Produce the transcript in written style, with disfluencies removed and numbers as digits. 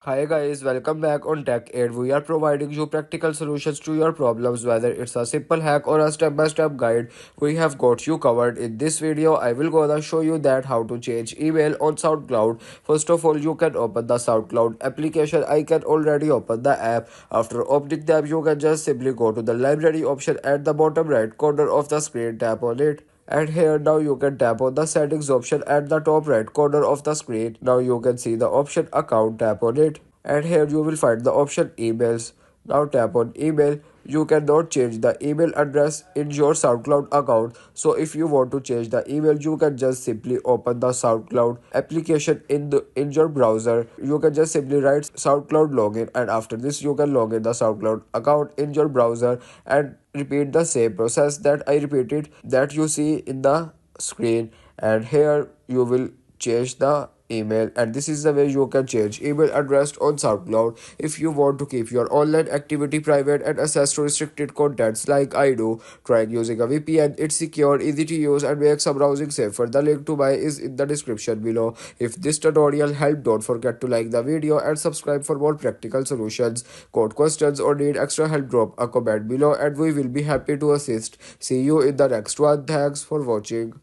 Hi guys, welcome back on Tech Aid. We are providing you practical solutions to your problems, whether it's a simple hack or a step-by-step guide. We have got you covered. In this video, I will gonna show you that how to change email on SoundCloud. First of all, you can open the SoundCloud application. I can already open the app. After opening the app, you can just simply go to the library option at the bottom right corner of the screen. Tap on it. And here now you can tap on the settings option at the top right corner of the screen. Now you can see the option account, tap on it. And here you will find the option emails. Now tap on email. You cannot change the email address in your SoundCloud account. So if you want to change the email, you can just simply open the SoundCloud application in your browser. You can just simply write SoundCloud login, and after this you can log in the SoundCloud account in your browser and repeat the same process that I repeated that you see in the screen. And here you will change the email, and this is the way you can change email address on SoundCloud. If you want to keep your online activity private and access to restricted contents like I do, try using a VPN. It's secure, easy to use, and makes some browsing safer. The link to buy is in the description below. If this tutorial helped, don't forget to like the video and subscribe for more practical solutions. Got questions or need extra help, drop a comment below and we will be happy to assist. See you in the next one. Thanks for watching.